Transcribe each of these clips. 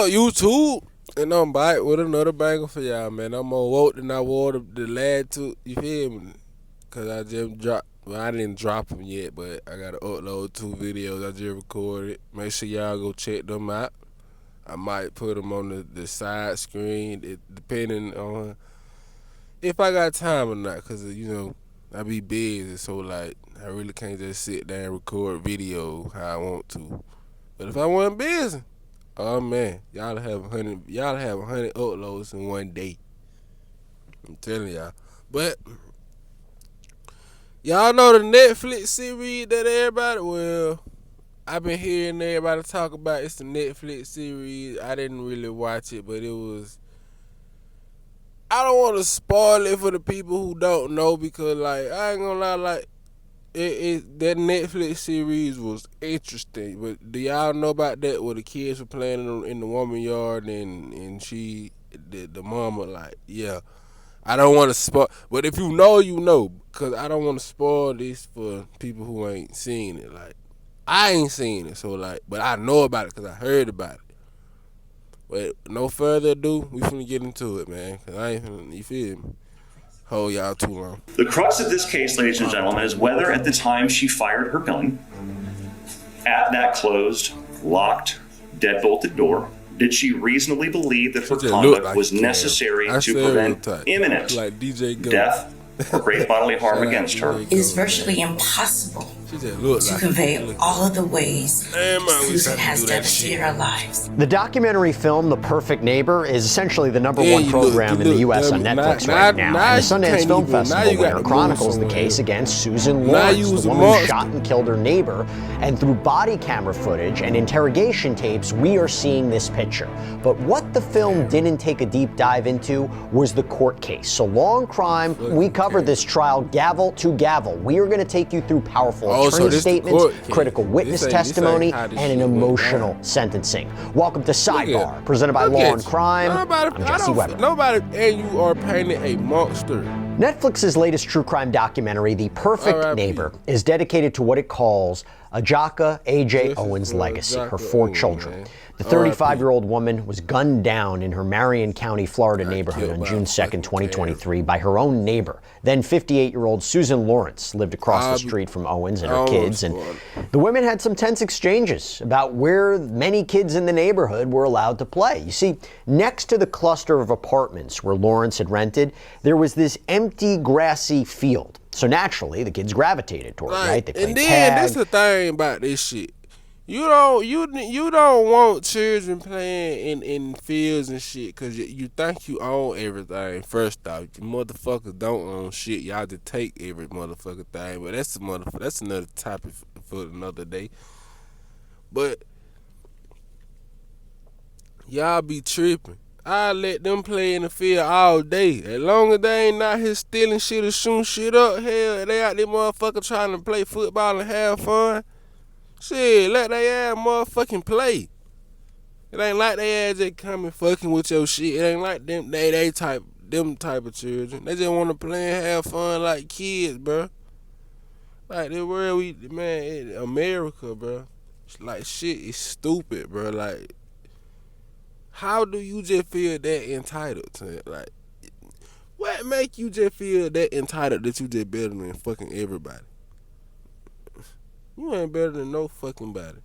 YouTube, and I'm back with another banger for y'all, man. I'm more woke than I wore the last two. You feel me? Cause I just dropped. Well, I didn't drop them yet, but I gotta upload 2 videos I just recorded. Make sure y'all go check them out. I might put them on the side screen, depending on if I got time or not. Cause I be busy, so like I really can't just sit there and record video how I want to. But if I wasn't busy, oh man, y'all have 100 uploads in one day. I'm telling y'all. But y'all know the Netflix series that I've been hearing everybody talk about. It's the Netflix series. I didn't really watch it, but I don't want to spoil it for the people who don't know, because like I ain't gonna lie, like that Netflix series was interesting. But do y'all know about that where the kids were playing in the woman yard, and the mama, like, yeah. I don't want to spoil, but if you know, you know, because I don't want to spoil this for people who ain't seen it. Like, I ain't seen it, so like, but I know about it because I heard about it. But no further ado, we finna get into it, man, because I ain't finna, you feel me, hold y'all too long. The crux of this case, ladies and gentlemen, is whether at the time she fired her gun, at that closed, locked, deadbolted door, did she reasonably believe that her conduct was necessary to prevent imminent death or great bodily harm against her? It is virtually impossible to convey all of the ways Susan has devastated our lives. The documentary film The Perfect Neighbor is essentially the #1 program in the U.S. on Netflix right now. And the Sundance Film Festival winner chronicles the case against Susan Lawrence, the woman who shot and killed her neighbor. And through body camera footage and interrogation tapes, we are seeing this picture. But what the film didn't take a deep dive into was the court case. So Law and Crime, we covered this trial gavel to gavel. We are going to take you through powerful attorney statements, critical witness testimony, and an emotional sentencing. Welcome to Sidebar, presented by Law and Crime. I'm Jesse Weber. Nobody and you are painting a monster. Netflix's latest true crime documentary, The Perfect Neighbor, is dedicated to what it calls Ajaka A.J. Owens' legacy, her 4 children. The 35-year-old woman was gunned down in her Marion County, Florida neighborhood on June 2nd, 2023 by her own neighbor. Then 58-year-old Susan Lawrence lived across the street from Owens and her kids, and the women had some tense exchanges about where many kids in the neighborhood were allowed to play. You see, next to the cluster of apartments where Lawrence had rented, there was this empty, grassy field. So naturally, the kids gravitated toward it, right? They played and then tag. That's the thing about this shit. You don't want children playing in fields and shit, because you think you own everything. First off, you motherfuckers don't own shit. Y'all just take every motherfucking thing. But that's another topic for another day. But y'all be tripping. I let them play in the field all day. As long as they ain't out here stealing shit or shooting shit up, hell, they out there motherfucker trying to play football and have fun. Shit, let they ass motherfucking play. It ain't like they ass just coming fucking with your shit. It ain't like them type of children. They just want to play and have fun like kids, bro. Like the world America, bro. Like shit is stupid, bro. Like, how do you just feel that entitled to it? Like, what make you just feel that entitled that you just better than fucking everybody? You ain't better than no fucking body.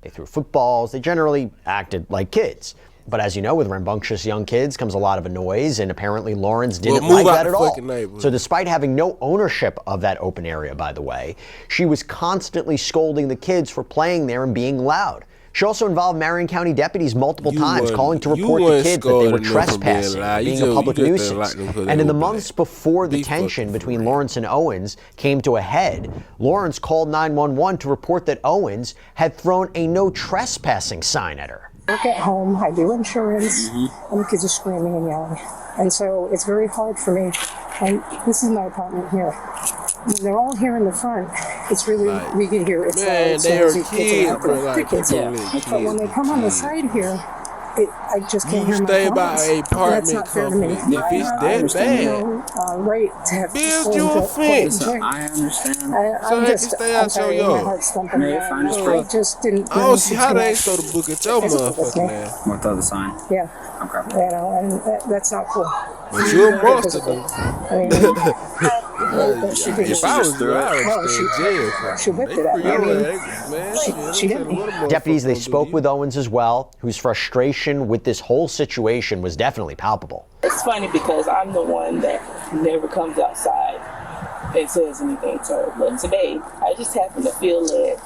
They threw footballs. They generally acted like kids. But as you know, with rambunctious young kids comes a lot of noise, and apparently Lawrence didn't like that at all. So despite having no ownership of that open area, by the way, she was constantly scolding the kids for playing there and being loud. She also involved Marion County deputies multiple times, calling to report the kids that they were trespassing, being a public nuisance. And in the months before the tension between Lawrence and Owens came to a head, Lawrence called 911 to report that Owens had thrown a no trespassing sign at her. I work at home, I do insurance, and the kids are screaming and yelling. And so it's very hard for me. And this is my apartment here. They're all here in the front. It's really, we can hear it. Man, they're kids, bro. But when they come on the side here, I just can't hear my stay by a That's apartment not fair to me. complex. If it's that bad, right to have build you a fence. I understand. So they can stay out your yard. I just didn't. I don't see how they ain't throw the book at your motherfucking ass. What the other sign? Yeah. Okay. You know, and that's not cool. But you're a monster, though. I mean, if I was you, I would stay in jail. She whipped it at me. She didn't. Deputies, they spoke with Owens as well, whose frustration with this whole situation was definitely palpable. It's funny because I'm the one that never comes outside and says anything to her. But today, I just happen to feel that,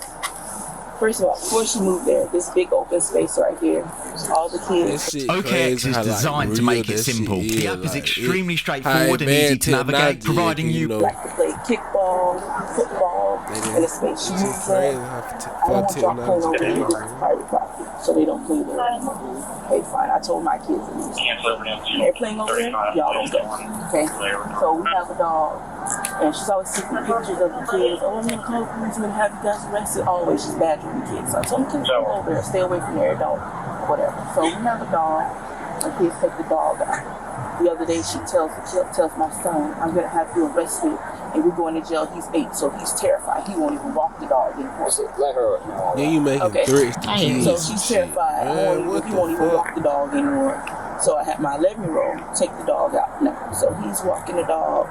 first of all, before she moved there, this big open space right here, all the kids. OKX is designed to make it simple. The app is extremely straightforward and easy to navigate, providing you like to play kickball, football, in a space she moves in. I don't want y'all playing over here. It's private property, so they don't play there anymore. Okay, fine. I told my kids they're playing over there, y'all don't go. Okay? So we have a dog, and she's always taking pictures of the kids. Oh, I'm gonna call the police and have you guys arrested. Always she's badgering the kids. So I told them, kids, go over there, stay away from there, don't, whatever. So we have a dog, my kids take the dog out. The other day she tells my son, I'm gonna have you arrested and we're going to jail. He's 8, so he's terrified. He won't even walk the dog anymore. Let her. Then you make it threats to kids. So she's terrified. He won't even walk the dog anymore. So I had my 11-year-old take the dog out now. So he's walking the dog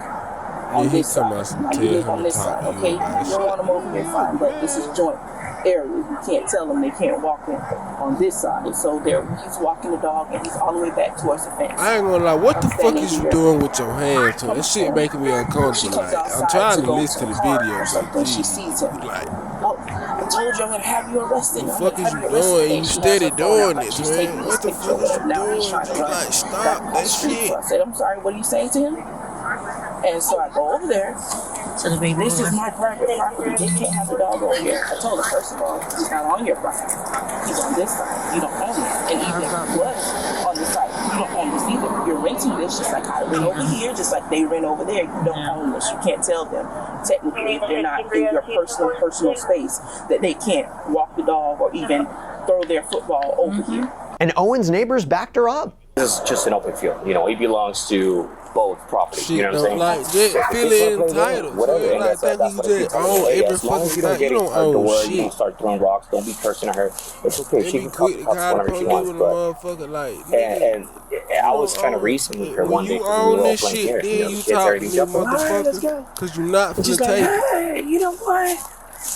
on this side. Now you live on this side, okay? You don't want him over here, fine, but this is joint area. You can't tell them they can't walk on this side. So he's walking the dog and he's all the way back towards the fence. I ain't gonna lie, what the fuck is you doing with your hands? This shit making me uncomfortable. Like, I'm trying to listen to the video, but she sees him. Like, oh, I told you I'm gonna have you arrested. What the fuck is you doing? You steady doing it, man. What the fuck is you doing? Like, stop that shit. I said, I'm sorry, what are you saying to him? And so I go over there. This is my private property. They can't have a dog over here. I told her, first of all, he's not on your property. He's on this side. You don't own it. And even if he was on this side, you don't own this either. You're renting this just like I rent over here, just like they rent over there. You don't own this. You can't tell them. Technically, they're not in your personal space that they can't walk the dog or even throw their football over here. And Owens' neighbors backed her up. This is just an open field. You know, it belongs to both properties. You know what I'm saying? Like, just feeling entitled. Whatever. Like, thinking you just own every fucking thing. You don't own shit. You don't start throwing rocks. Don't be cursing at her. It's okay. She can cuss whenever she wants. But and I was kind of racing with her one day. You own this shit, then you talk to me, motherfucker. Because you're not finna take it. Hey, you know what?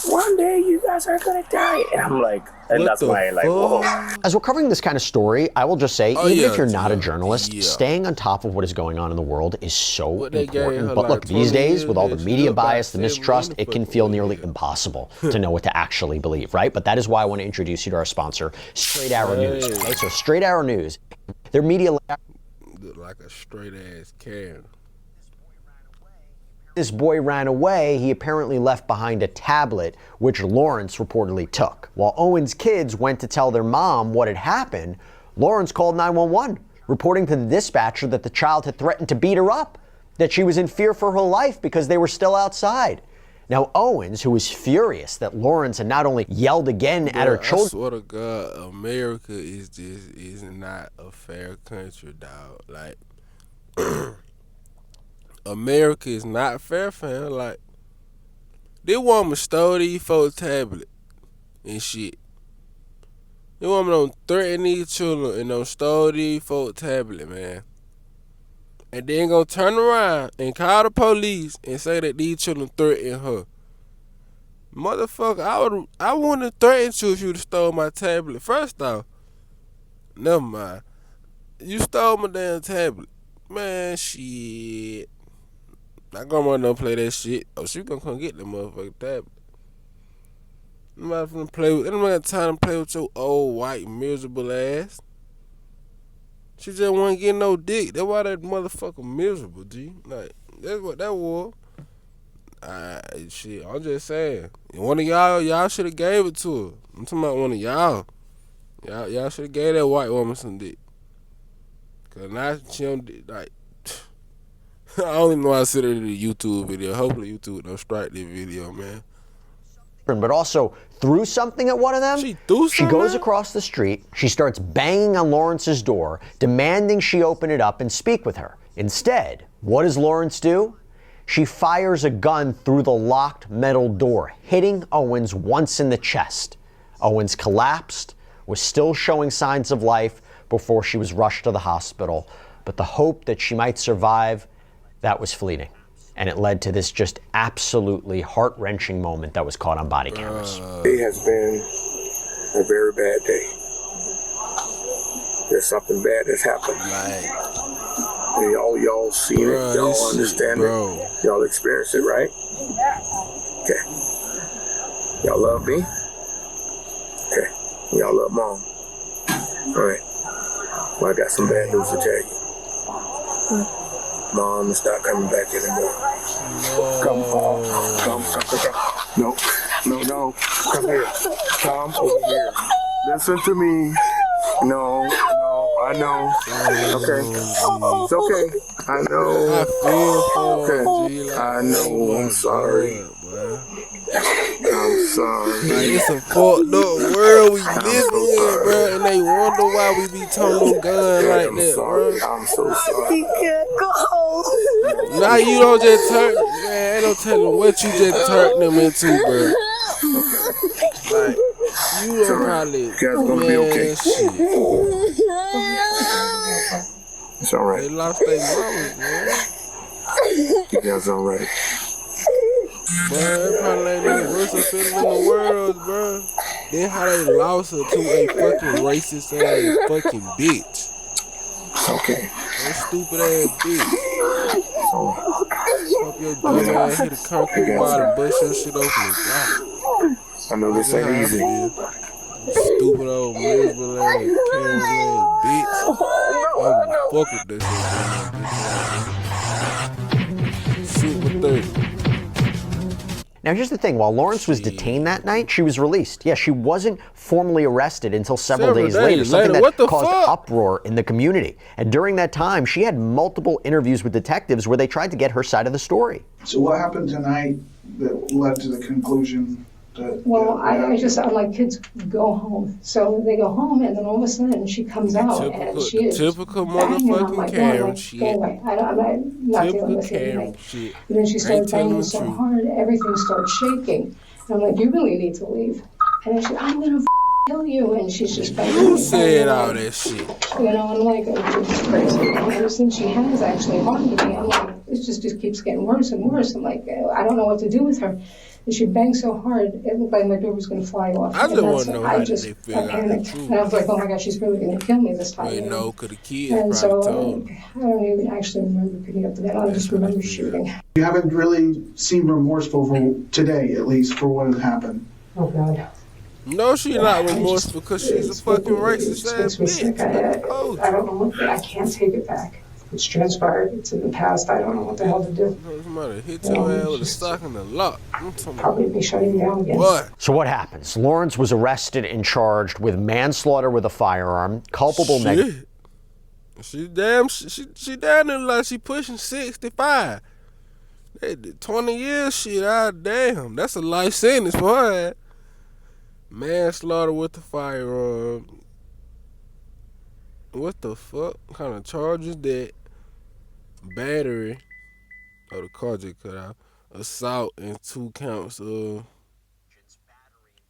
One day you guys are gonna die. And I'm like, and that's why like, whoa. As we're covering this kind of story, I will just say, even if you're not a journalist, staying on top of what is going on in the world is so important. But look, these days, with all the media bias, the mistrust, it can feel nearly impossible to know what to actually believe, right? But that is why I want to introduce you to our sponsor, Straight Arrow News. Okay, so Straight Arrow News, their media like a straight ass Karen. This boy ran away. He apparently left behind a tablet, which Lawrence reportedly took. While Owen's kids went to tell their mom what had happened, Lawrence called 911, reporting to the dispatcher that the child had threatened to beat her up, that she was in fear for her life because they were still outside. Now, Owens, who was furious that Lawrence had not only yelled again at her children. I swear to God, America is not a fair country, dog. Like, America is not fair, fam. Like, this woman stole these folks' tablet and shit. This woman don't threaten these children and don't stole these folks' tablet, man. And then gonna turn around and call the police and say that these children threaten her. Motherfucker, I wouldn't have threatened you if you'd have stole my tablet. First off, never mind. You stole my damn tablet. Man, shit. My grandma don't play that shit. Oh, she gonna come get the motherfucking tablet. I'm not gonna play with. I don't got time to play with your old white miserable ass. She just wasn't getting no dick. That's why that motherfucker miserable, G. Like, that's what that was. Shit, I'm just saying. One of y'all should have gave it to her. I'm talking about one of y'all. Y'all should have gave that white woman some dick. Cause now she don't, like, I don't even know how to sit in the YouTube video. Hopefully YouTube don't strike this video, man. but also threw something at one of them. She threw something? She goes across the street. She starts banging on Lawrence's door, demanding she open it up and speak with her. Instead, what does Lawrence do? She fires a gun through the locked metal door, hitting Owens once in the chest. Owens collapsed, was still showing signs of life before she was rushed to the hospital. But the hope that she might survive, that was fleeting. And it led to this just absolutely heart-wrenching moment that was caught on body cameras. It has been a very bad day. There's something bad that's happened. Y'all seen it, y'all understand it, y'all experience it, right? Okay. Y'all love me? Okay. Y'all love Mom? All right. Well, I got some bad news to tell you. Mom is not coming back anymore. Come. No. Come here. Come over here. Listen to me. No, I know. Okay. It's okay. I know. I feel for okay. I know. I'm sorry. I'm sorry. Like, it's a fucked up world we live in, bro, and they wonder why we be toting guns like that, bro. I'm so sorry. He can't go. Now you don't just turn, man, ain't no telling what you just turned them into, bro. Like, you don't probably, guys gonna be okay. Shit. It's alright. They lost their mamas, man. You guys alright. Bro, it probably ain't the worst feeling in the world, bro. Then how they lost her to a fucking racist ass fucking bitch. It's okay. That stupid ass bitch. Hope your dumb ass hit a concrete bottom, bust your shit open and die. I know this ain't easy. Stupid old miserable ass, Karen ass bitch. I would fuck with that shit. Shoot with 30. Now, here's the thing. While Lawrence was detained that night, she was released. Yeah, she wasn't formally arrested until several days later, something that caused uproar in the community. And during that time, she had multiple interviews with detectives where they tried to get her side of the story. So what happened tonight that led to the conclusion that... Well, I'm like, kids go home. So they go home, and then all of a sudden she comes out, and she is typical motherfucking Karen shit. Go away. I'm not dealing with it tonight. And then she started banging so hard, everything started shaking. And I'm like, you really need to leave. And then she, I'm gonna kill you. And she's just banging. Who said all that shit? You know, I'm like, it's just crazy. And ever since she has actually harmed me, I'm like, it just keeps getting worse and worse. I'm like, I don't know what to do with her. And she banged so hard, it looked like my door was going to fly off. I just want to know how they feel. I panicked. And I was like, oh my God, she's really going to kill me this time. Wait, no, because the kids and probably so, told. I don't even actually remember picking up the gun. I just remember shooting. You haven't really seemed remorseful for today, at least, for what had happened. Oh God. No, she's not remorseful because she's a fucking racist ass bitch. I don't know what, I can't take it back. It's transpired. It's in the past. I don't know what the hell to do. Somebody hit your ass with a sock in the lock. Probably be shutting down again. What? So what happens? Lawrence was arrested and charged with manslaughter with a firearm, culpable negligence. She down there like she pushing 65. 20 years shit, damn. That's a life sentence for her. Manslaughter with the firearm. What the fuck? What kind of charges that? Battery. Oh, the car just cut out. Assault and 2 counts of...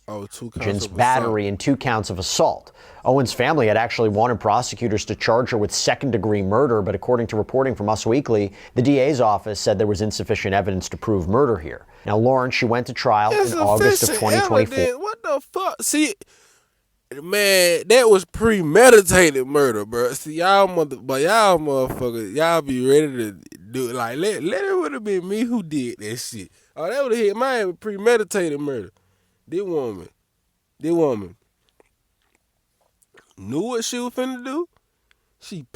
Oh, 2 counts of battery assault. And 2 counts of assault. Owen's family had actually wanted prosecutors to charge her with second-degree murder, but according to reporting from Us Weekly, the DA's office said there was insufficient evidence to prove murder here. Now, Lawrence, she went to trial in August of 2024. Evidence. What the fuck? See... Man, that was premeditated murder, bro. See, y'all motherfuckers, y'all be ready to do it. Like, let it would have been me who did that shit. Oh, that would have hit my premeditated murder. This woman knew what she was finna do. She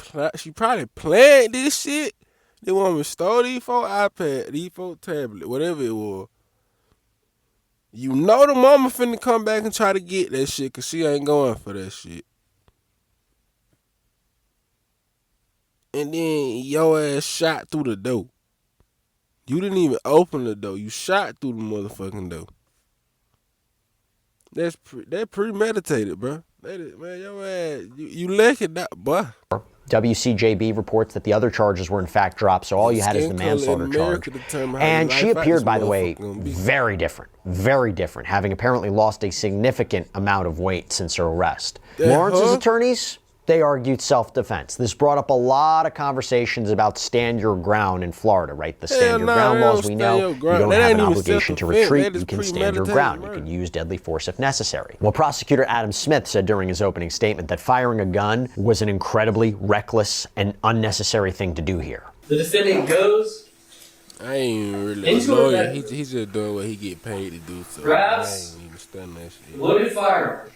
probably planned this shit. This woman stole these 4 iPads, these 4 tablets, whatever it was. You know the mama finna come back and try to get that shit because she ain't going for that shit. And then your ass shot through the door. You didn't even open the door. You shot through the motherfucking door. That's premeditated, bro. Man, your ass, you lucky that, boy. WCJB reports that the other charges were in fact dropped, so all you had is the manslaughter charge. And she appeared, by the way, very different, having apparently lost a significant amount of weight since her arrest. Lawrence's attorneys, they argued self-defense. This brought up a lot of conversations about stand your ground in Florida, right? The stand your ground laws, we know, you don't have an obligation to retreat, you can stand your ground. You can use deadly force if necessary. Well, prosecutor Adam Smith said during his opening statement that firing a gun was an incredibly reckless and unnecessary thing to do here. The defendant goes. I ain't really a lawyer. He's just doing what he get paid to do. So grabs, I ain't even studying that shit. Loaded firearm.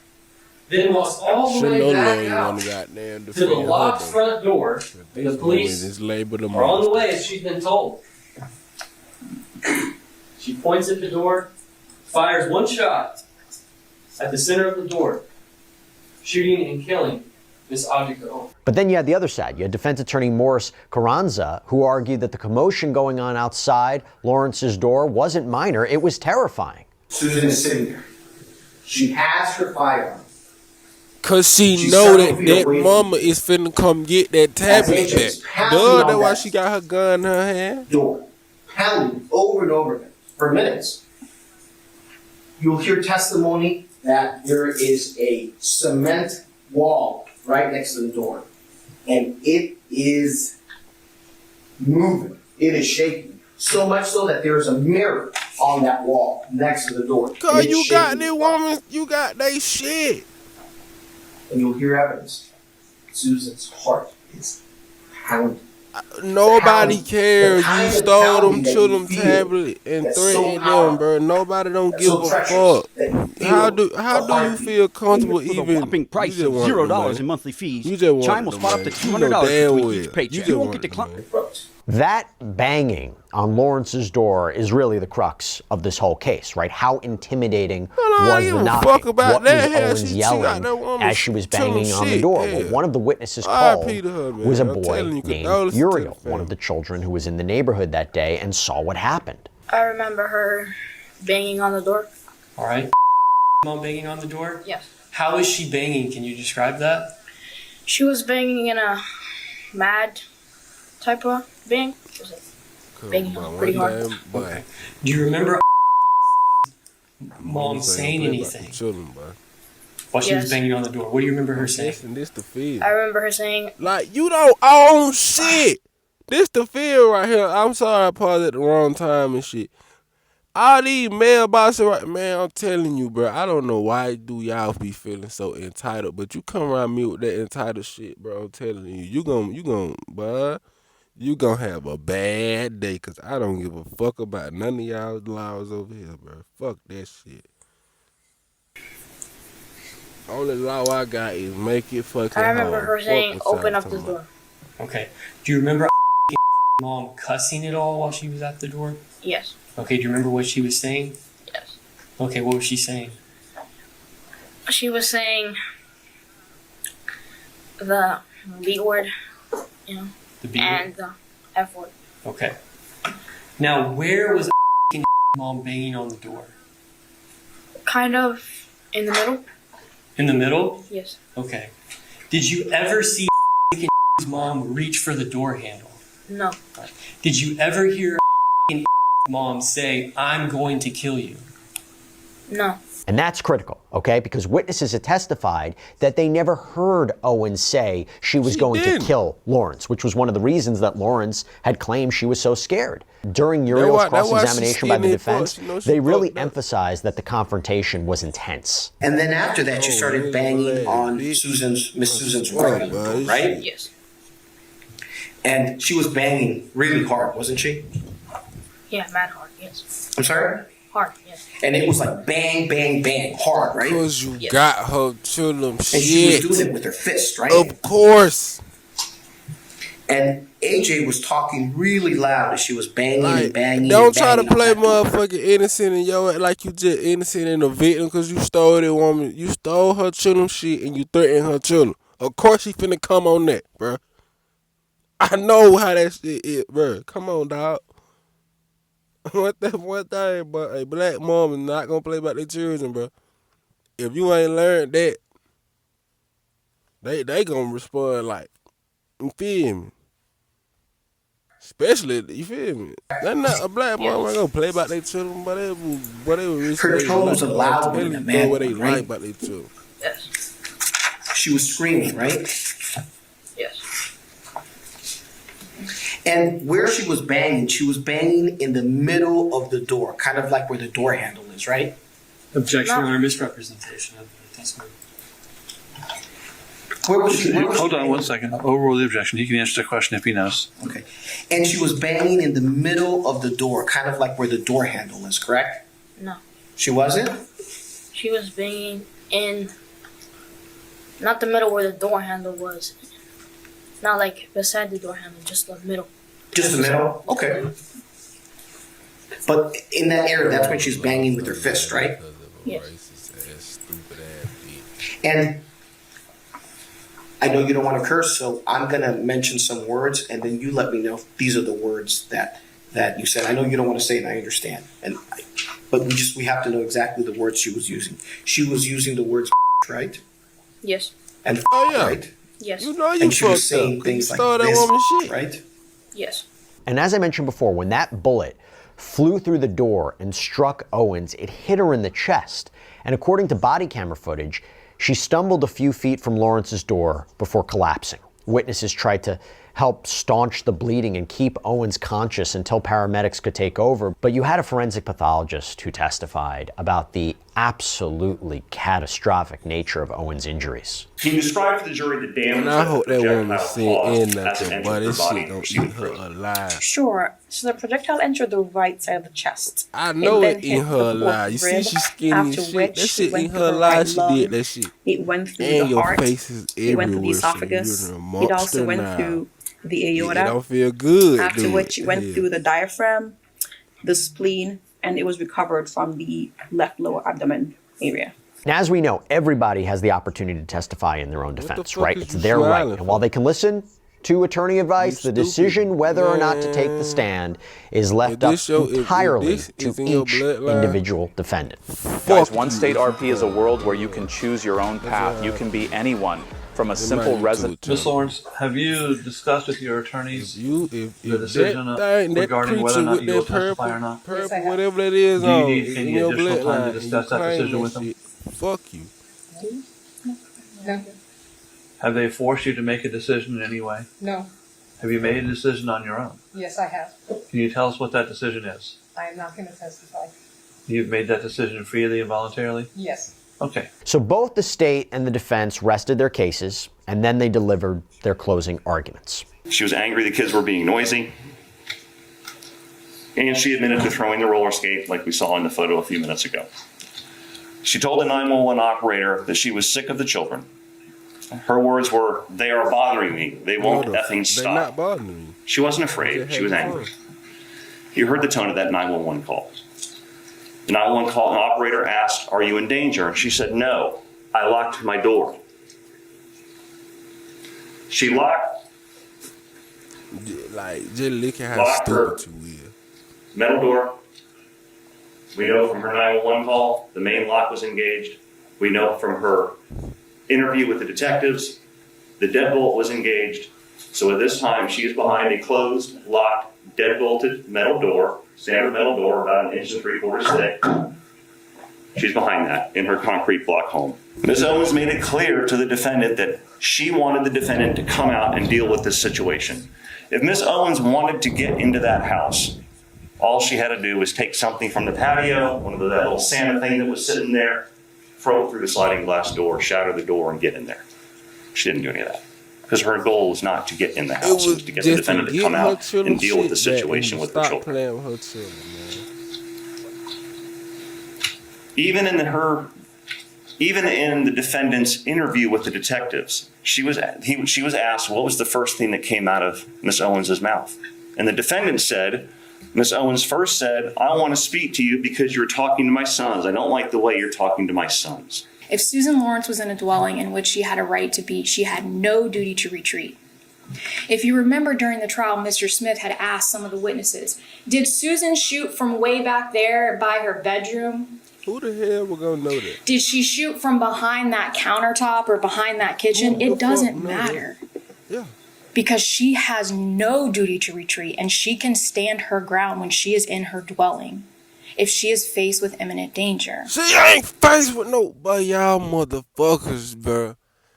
Then walks all the way back out to the locked front door, and the police are on the way as she's been told. She points at the door, fires one shot at the center of the door, shooting and killing this object at home. But then you had the other side. You had defense attorney Morris Carranza, who argued that the commotion going on outside Lawrence's door wasn't minor, it was terrifying. Susan is sitting there. She has her firearm. Cause she know that mama is finna come get that tablet back. Duh, that's why she got her gun in her hand. Door. Pounding over and over again for minutes. You'll hear testimony that there is a cement wall right next to the door. And it is moving. It is shaking. So much so that there is a mirror on that wall next to the door. Cause you got that woman, you got that shit. And you'll hear evidence. Susan's heart is pounding. Nobody cares. You stole them children tablet and threatened them, bro. Nobody don't give a fuck. How do you feel comfortable even? Whopping price of $0 in monthly fees. Chime will spot up to $200 between each paycheck. You won't get declined. That banging on Lawrence's door is really the crux of this whole case, right? How intimidating was the knocking? What was Owens yelling as she was banging on the door? Well, one of the witnesses called was a boy named Uriel, one of the children who was in the neighborhood that day and saw what happened. I remember her banging on the door. All right. Mom banging on the door? Yes. How is she banging? Can you describe that? She was banging in a mad type of bang. Banging on pretty hard. Okay. Do you remember Mom saying anything while she was banging on the door? What do you remember her saying? This the feel. I remember her saying, like, you don't own shit. This the feel right here. I'm sorry I paused at the wrong time and shit. All these mailboxes right, man, I'm telling you, bro, I don't know why do y'all be feeling so entitled, but you come around me with that entitled shit, bro, I'm telling you, you gonna have a bad day, cause I don't give a fuck about none of y'all's laws over here, bro. Fuck that shit. Only law I got is make it fucking hard. I remember her saying, open up the door. Okay. Do you remember Mom cussing at all while she was at the door? Yes. Okay, do you remember what she was saying? Yes. Okay, what was she saying? She was saying the B word, you know, the B and the F word. Okay. Now, where was Mom banging on the door? Kind of in the middle. In the middle? Yes. Okay. Did you ever see Mom reach for the door handle? No. Did you ever hear Mom say, I'm going to kill you? No. And that's critical, okay? Because witnesses had testified that they never heard Owens say she was going to kill Lawrence, which was one of the reasons that Lawrence had claimed she was so scared. During Uriel's cross-examination by the defense, they really emphasized that the confrontation was intense. And then after that, she started banging on Miss Susan's right, right? Yes. And she was banging really hard, wasn't she? Yeah, mad hard, yes. I'm sorry? Hard, yes. And it was like bang, bang, bang, hard, right? Because you got her children shit. And she was doing it with her fist, right? Of course. And AJ was talking really loud as she was banging and banging. Don't try to play motherfucking innocent in your like you just innocent and a victim because you stole that woman. You stole her children shit and you threatened her children. Of course she finna come on that, bro. I know how that shit is, bro. Come on, dog. One thing, but a black mom is not gonna play about their children, bro. if you ain't learned that, they gonna respond like, you feel me? Especially, you feel me? They're not a black boy. Ain't gonna play about their children, but they were her tone was loud in the man, what they right? like about their children. Yes. She was screaming, right? Yes. And where she was banging in the middle of the door, kind of like where the door handle is, right? Objection or misrepresentation of the testimony. Where was she? Hold on 1 second. Overrule the objection. He can answer the question if he knows. Okay. And she was banging in the middle of the door, kind of like where the door handle is, correct? No. She wasn't? She was banging in, not the middle where the door handle was. Not like beside the door handle, just the middle. Just the middle? Okay. But in that area, that's when she's banging with her fist, right? Yes. And I know you don't want to curse, so I'm going to mention some words, and then you let me know if these are the words that you said. I know you don't want to say it, and I understand. But we have to know exactly the words she was using. She was using the words right? Yes. And right? Yes. You know you and she was fucked saying up. things like that this, woman shit. right? Yes. And as I mentioned before, when that bullet flew through the door and struck Owens, it hit her in the chest. And according to body camera footage, she stumbled a few feet from Lawrence's door before collapsing. Witnesses tried to help staunch the bleeding and keep Owens conscious until paramedics could take over. But you had a forensic pathologist who testified about the absolutely catastrophic nature of Owens' injuries. He described to the jury the damage and I hope that woman projectile seen caused in as it nothing, entered but her this body shit don't she was eat her alive. Sure. So the projectile entered the right side of the chest. I know then it in hit her the alive. You see, rib, she's skinny after as shit. which That shit went in through her the alive. right She lung. did that shit. It went through And the your heart. face is It went through the everywhere, so esophagus. you're a It monster also went now. through the aorta. It don't feel good. After dude. which it went through the diaphragm, the spleen, and it was recovered from the left lower abdomen area. Now, as we know, everybody has the opportunity to testify in their own defense, right? is It's you their right. smiling And while they can listen to attorney advice, the decision whether or not to take the Man. stand is left up this your- if entirely this to is in your each bloodline, individual defendant. Guys, One State RP is a world where you can choose your own path. You can be anyone, from a simple resident. Ms. Lawrence, have you discussed with your attorneys the if decision that thing, regarding whether or not you will testify or not? Purple, whatever that is, Do you on need in any your additional time bloodline, to discuss you that claim decision with that them? shit. Fuck you. No. Have they forced you to make a decision in any way? No. Have you made a decision on your own? Yes, I have. Can you tell us what that decision is? I am not going to testify. You've made that decision freely and voluntarily? Yes. Okay. So both the state and the defense rested their cases, and then they delivered their closing arguments. She was angry the kids were being noisy. And she admitted to throwing the roller skate like we saw in the photo a few minutes ago. She told the 911 operator that she was sick of the children. Her words were, "They are bothering me. They won't effing stop." They're not bothering me. She wasn't afraid. She was angry. You heard the tone of that 911 call. The 911 call, an operator asked, "Are you in danger?" And she said, "No, I locked my door." She locked Like, just look at how Lock her. stupid you is. metal door. We know from her 911 call, the main lock was engaged. We know from her interview with the detectives, the deadbolt was engaged. So at this time, she is behind a closed, locked, deadbolted metal door, standard metal door, about 1 3/4 inches thick. She's behind that in her concrete block home. Ms. Owens made it clear to the defendant that she wanted the defendant to come out and deal with this situation. If Ms. Owens wanted to get into that house, all she had to do was take something from the patio, that little Santa thing that was sitting there, throw it through the sliding glass door, shatter the door, and get in there. She didn't do any of that. Because her goal was not to get in the house, it was to get the defendant to come out and deal with the situation with the children. Stop playing with her children, man. Even in the defendant's interview with the detectives, she was asked what was the first thing that came out of Miss Owens' mouth. And the defendant said, Miss Owens first said, "I want to speak to you because you're talking to my sons. I don't like the way you're talking to my sons." If Susan Lawrence was in a dwelling in which she had a right to be, she had no duty to retreat. If you remember during the trial, Mr. Smith had asked some of the witnesses, did Susan shoot from way back there by her bedroom? Who the hell was gonna know that? Did she shoot from behind that countertop or behind that kitchen? It doesn't matter. Yeah. Because she has no duty to retreat, and she can stand her ground when she is in her dwelling if she is faced with imminent danger. She ain't faced with nobody, y'all motherfuckers, bruh.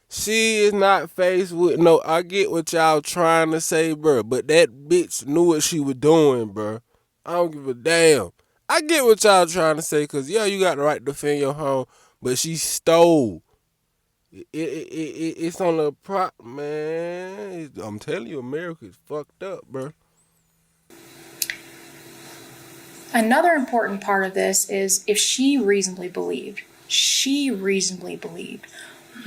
She is not faced with no. I get what y'all trying to say, bruh, but that bitch knew what she was doing, bruh. I don't give a damn. I get what y'all trying to say, because, yeah, you got the right to defend your home, but she stole. It's on the prop, man. I'm telling you, America's fucked up, bro. Another important part of this is if she reasonably believed.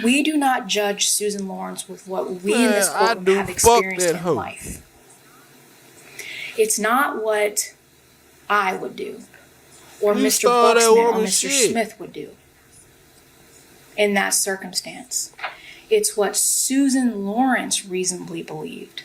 We do not judge Susan Lawrence with what we in this courtroom have experienced in life. It's not what I would do, or Mr. Buxman or Mr. Smith would do in that circumstance. It's what Susan Lawrence reasonably believed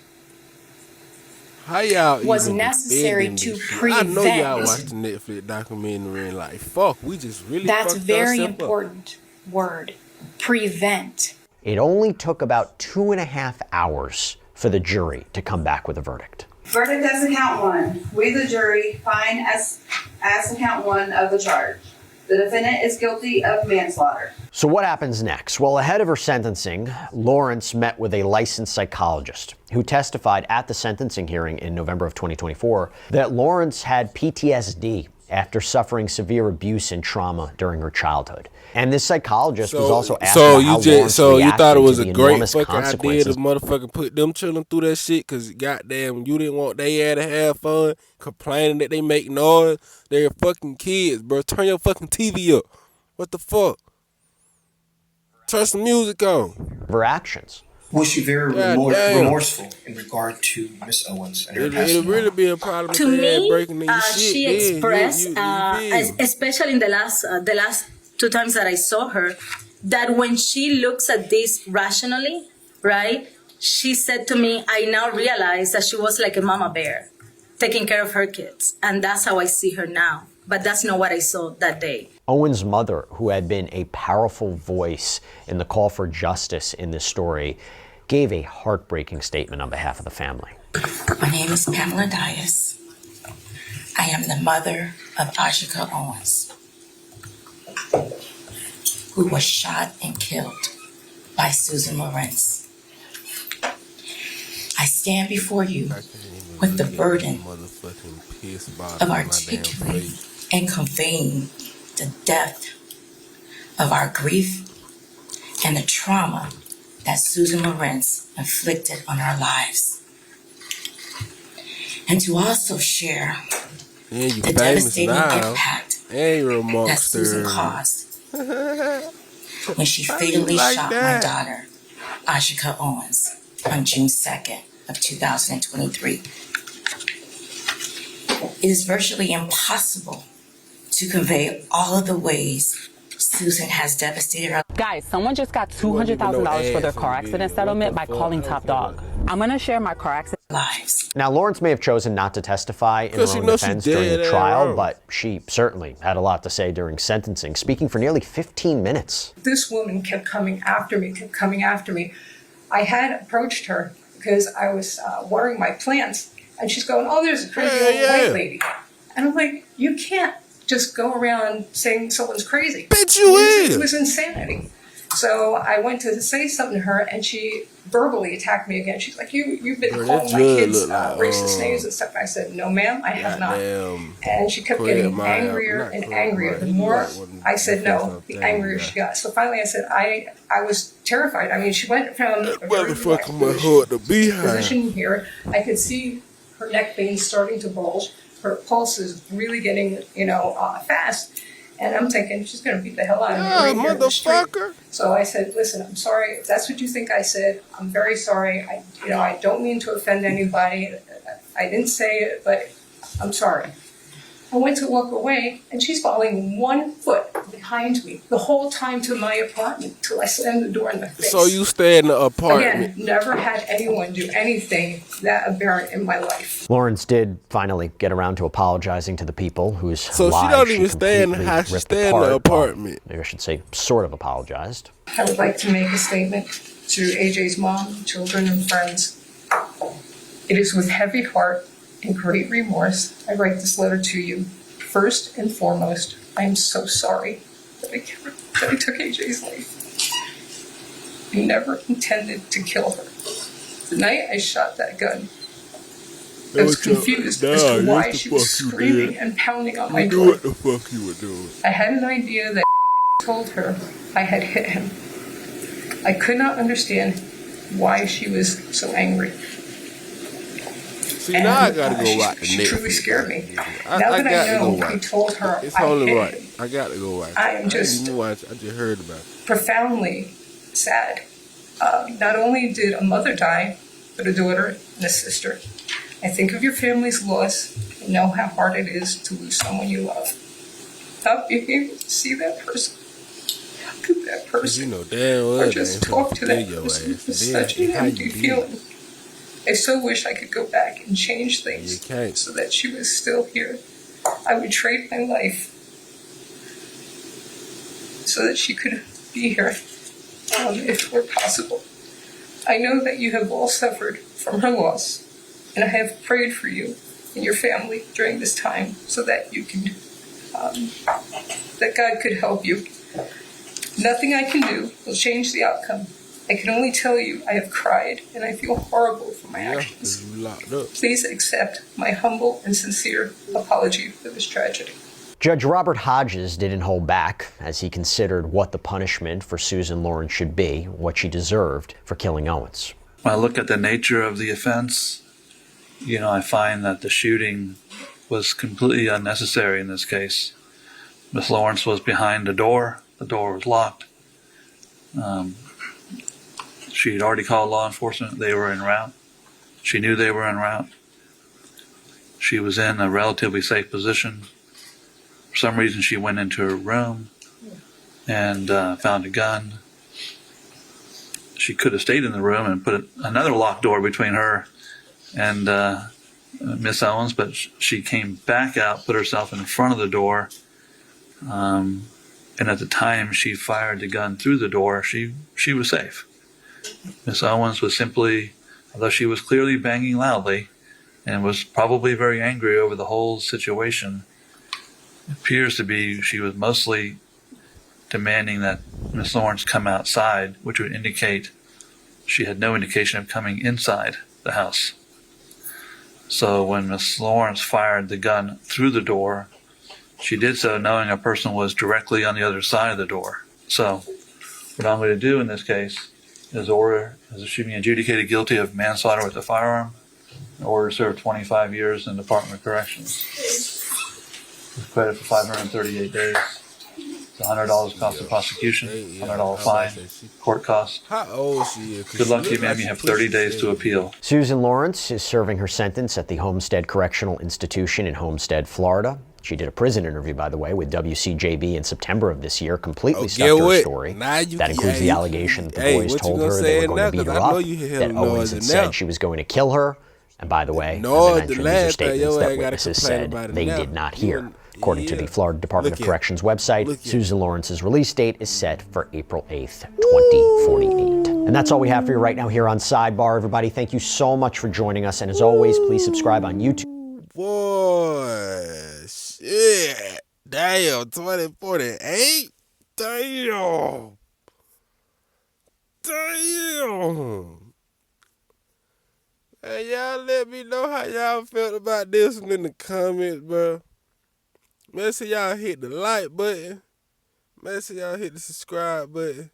how y'all was necessary to prevent. I know y'all watched the Netflix documentary and like, fuck, we just really That's very important word. Prevent. It only took about 2.5 hours for the jury to come back with a verdict. Verdict as to count one. We, the jury, find as to count one of the charge. The defendant is guilty of manslaughter. So what happens next? Well, ahead of her sentencing, Lawrence met with a licensed psychologist who testified at the sentencing hearing in November of 2024 that Lawrence had PTSD after suffering severe abuse and trauma during her childhood. And this psychologist was also asked about how Lawrence you thought it was a great fucking idea to motherfucking put them children through that shit because goddamn you didn't want they had to have fun complaining that they make noise. They're fucking kids, bro. Turn your fucking TV up. What the fuck? Turn some music on. Her actions. Was she very remorseful in regard to Miss Owens and her It'll really be a problem to me, breaking these shit. She expressed, especially in the last 2 times that I saw her, that when she looks at this rationally, right, she said to me, I now realize that she was like a mama bear, taking care of her kids. And that's how I see her now. But that's not what I saw that day. Owen's mother, who had been a powerful voice in the call for justice in this story, gave a heartbreaking statement on behalf of the family. My name is Pamela Dias. I am the mother of Ashika Owens, who was shot and killed by Susan Lawrence. I stand before you with the burden of articulating and conveying the depth of our grief and the trauma that Susan Lawrence inflicted on our lives. And to also share the devastating impact that Susan caused when she fatally shot my daughter, Ashika Owens, on June 2nd of 2023. It is virtually impossible to convey all of the ways Susan has devastated her. Guys, someone just got $200,000 for their car accident settlement by calling Top Dog. I'm going to share my car accident lives. Now, Lawrence may have chosen not to testify in her own defense during the trial, but she certainly had a lot to say during sentencing, speaking for nearly 15 minutes. This woman kept coming after me. I had approached her because I was watering my plants, and she's going, oh, there's a crazy old white lady. And I'm like, you can't just go around saying someone's crazy. Bitch, you is. It was insanity. So I went to say something to her, and she verbally attacked me again. She's like, you've been calling my kids racist names and stuff. I said, no, ma'am, I have not. And she kept getting angrier and angrier. The more I said no, the angrier she got. So finally I said, I was terrified. I mean, she went from a position here. I could see her neck veins starting to bulge. Her pulse is really getting, fast. And I'm thinking, she's going to beat the hell out of me. Right motherfucker. So I said, listen, I'm sorry. If that's what you think I said, I'm very sorry. I don't mean to offend anybody. I didn't say it, but I'm sorry. I went to walk away, and she's following 1 foot behind me the whole time to my apartment till I slammed the door in the face. So you stay in the apartment? Again, never had anyone do anything that aberrant in my life. Lawrence did finally get around to apologizing to the people whose so lives she don't even stay in the house. She stay in the apartment. Maybe I should say, sort of apologized. I would like to make a statement to AJ's mom, children, and friends. It is with heavy heart and great remorse I write this letter to you. First and foremost, I am so sorry that I took AJ's life. I never intended to kill her. The night I shot that gun, I was confused as to why she was screaming and pounding on my door. What the fuck you were doing? I had an idea that told her I had hit him. I could not understand why she was so angry. See, now I gotta go watch the Netflix. She truly scared me. Now that I know he told her it's I only hit right. him, I gotta go watch. I am just I just heard about it. Profoundly sad. Not only did a mother die, but a daughter and a sister. I think of your family's loss and know how hard it is to lose someone you love. Not being able to see that person, how could that person, damn well or just talk to that person is such an empty feeling. I so wish I could go back and change things so that she was still here. I would trade my life so that she could be here, if it were possible. I know that you have all suffered from her loss, and I have prayed for you and your family during this time so that you can, that God could help you. Nothing I can do will change the outcome. I can only tell you I have cried and I feel horrible for my actions. Please accept my humble and sincere apology for this tragedy. Judge Robert Hodges didn't hold back as he considered what the punishment for Susan Lawrence should be, what she deserved for killing Owens. When I look at the nature of the offense, I find that the shooting was completely unnecessary in this case. Miss Lawrence was behind the door was locked. She had already called law enforcement. They were en route. She knew they were en route. She was in a relatively safe position. For some reason, she went into her room and found a gun. She could have stayed in the room and put another locked door between her and Miss Owens, but she came back out, put herself in front of the door, and at the time she fired the gun through the door, she was safe. Miss Owens was simply, although she was clearly banging loudly and was probably very angry over the whole situation, it appears to be she was mostly demanding that Miss Lawrence come outside, which would indicate she had no indication of coming inside the house. So when Miss Lawrence fired the gun through the door, she did so knowing a person was directly on the other side of the door. So what I'm going to do in this case is order that she be adjudicated guilty of manslaughter with a firearm, in order to serve 25 years in the Department of Corrections. With credit for 538 days. It's $100 cost of prosecution, $100 fine, court costs. How old she is? Good luck to you, ma'am. You have 30 days to appeal. Susan Lawrence is serving her sentence at the Homestead Correctional Institution in Homestead, Florida. She did a prison interview, by the way, with WCJB in September of this year, completely stuck to her story. That includes the allegation that the boys told her they were going to beat her up, that Owens had said she was going to kill her. And by the way, as I mentioned, these are statements that witnesses said they did not hear. According to the Florida Department of Corrections website, Susan Lawrence's release date is set for April 8th, 2048. And that's all we have for you right now here on Sidebar. Everybody, thank you so much for joining us. And as always, please subscribe on YouTube. Boy, shit. Damn, 2048? Damn. Hey, y'all let me know how y'all felt about this one in the comments, bro. Make sure y'all hit the like button. Make sure y'all hit the subscribe button.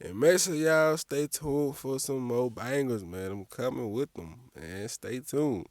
And make sure y'all stay tuned for some more bangers, man. I'm coming with them, man. Stay tuned.